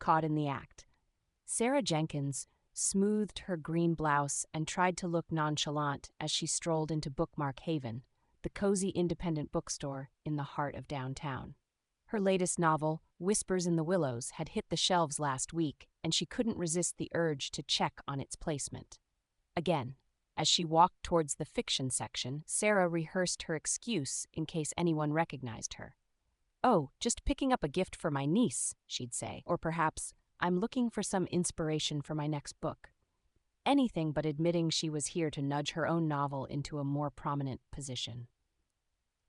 caught in the act. Sarah Jenkins smoothed her green blouse and tried to look nonchalant as she strolled into Bookmark Haven, the cozy independent bookstore in the heart of downtown. Her latest novel, Whispers in the Willows, had hit the shelves last week, and she couldn't resist the urge to check on its placement. Again, as she walked towards the fiction section, Sarah rehearsed her excuse in case anyone recognized her. "Oh, just picking up a gift for my niece," she'd say. Or perhaps, "I'm looking for some inspiration for my next book." Anything but admitting she was here to nudge her own novel into a more prominent position.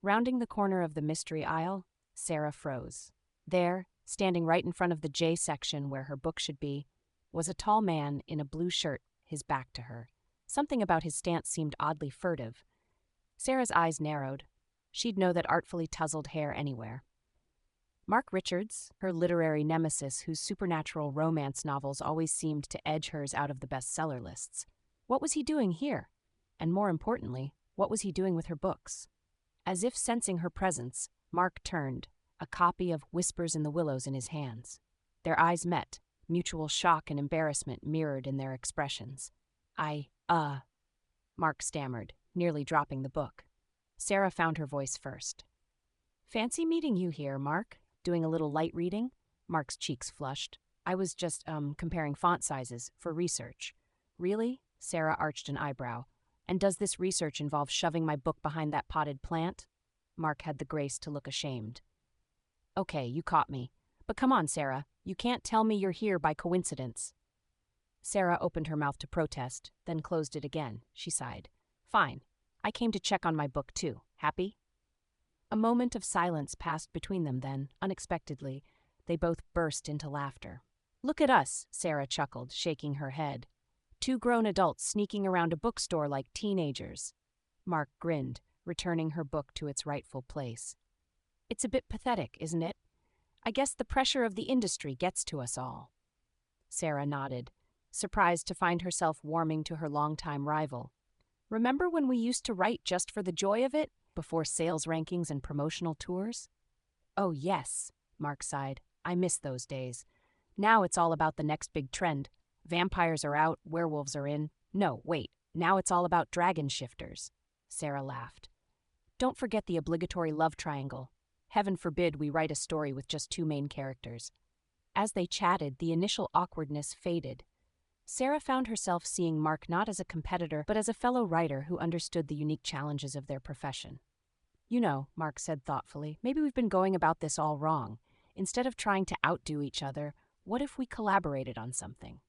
Rounding the corner of the mystery aisle, Sarah froze. There, standing right in front of the J section where her book should be, was a tall man in a blue shirt, his back to her. Something about his stance seemed oddly furtive. Sarah's eyes narrowed. She'd know that artfully tousled hair anywhere. Mark Richards, her literary nemesis whose supernatural romance novels always seemed to edge hers out of the bestseller lists. What was he doing here? And more importantly, what was he doing with her books? As if sensing her presence, Mark turned, a copy of Whispers in the Willows in his hands. Their eyes met, mutual shock and embarrassment mirrored in their expressions. Mark stammered, nearly dropping the book. Sarah found her voice first. "Fancy meeting you here, Mark. Doing a little light reading?" Mark's cheeks flushed. "I was just, comparing font sizes for research." "Really?" Sarah arched an eyebrow. "And does this research involve shoving my book behind that potted plant?" Mark had the grace to look ashamed. "Okay, you caught me. But come on, Sarah. You can't tell me you're here by coincidence." Sarah opened her mouth to protest, then closed it again. She sighed. "Fine. I came to check on my book, too. Happy?" A moment of silence passed between them then, unexpectedly. They both burst into laughter. "Look at us," Sarah chuckled, shaking her head. "Two grown adults sneaking around a bookstore like teenagers." Mark grinned, returning her book to its rightful place. "It's a bit pathetic, isn't it? I guess the pressure of the industry gets to us all." Sarah nodded, surprised to find herself warming to her longtime rival. "Remember when we used to write just for the joy of it, before sales rankings and promotional tours?" "Oh, yes," Mark sighed. "I miss those days. Now it's all about the next big trend. Vampires are out, werewolves are in. No, wait, now it's all about dragon shifters." Sarah laughed. "Don't forget the obligatory love triangle. Heaven forbid we write a story with just two main characters." As they chatted, the initial awkwardness faded. Sarah found herself seeing Mark not as a competitor, but as a fellow writer who understood the unique challenges of their profession. "You know," Mark said thoughtfully, "maybe we've been going about this all wrong. Instead of trying to outdo each other, what if we collaborated on something?"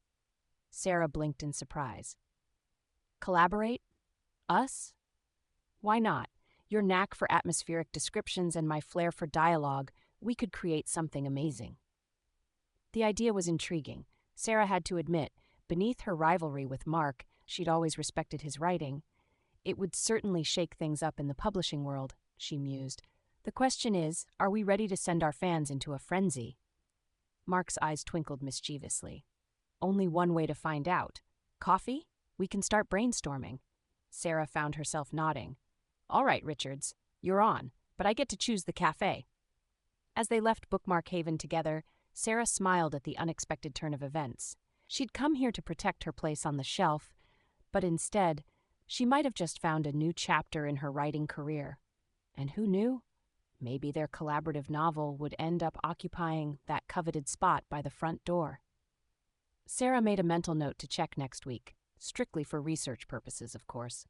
Sarah blinked in surprise. "Collaborate? Us? Why not? Your knack for atmospheric descriptions and my flair for dialogue, we could create something amazing." The idea was intriguing. Sarah had to admit, beneath her rivalry with Mark, she'd always respected his writing. It would certainly shake things up in the publishing world, she mused. The question is, are we ready to send our fans into a frenzy? Mark's eyes twinkled mischievously. "Only one way to find out. Coffee? We can start brainstorming." Sarah found herself nodding. "All right, Richards, you're on, but I get to choose the cafe." As they left Bookmark Haven together, Sarah smiled at the unexpected turn of events. She'd come here to protect her place on the shelf, but instead, she might have just found a new chapter in her writing career. And who knew? Maybe their collaborative novel would end up occupying that coveted spot by the front door. Sarah made a mental note to check next week, strictly for research purposes, of course.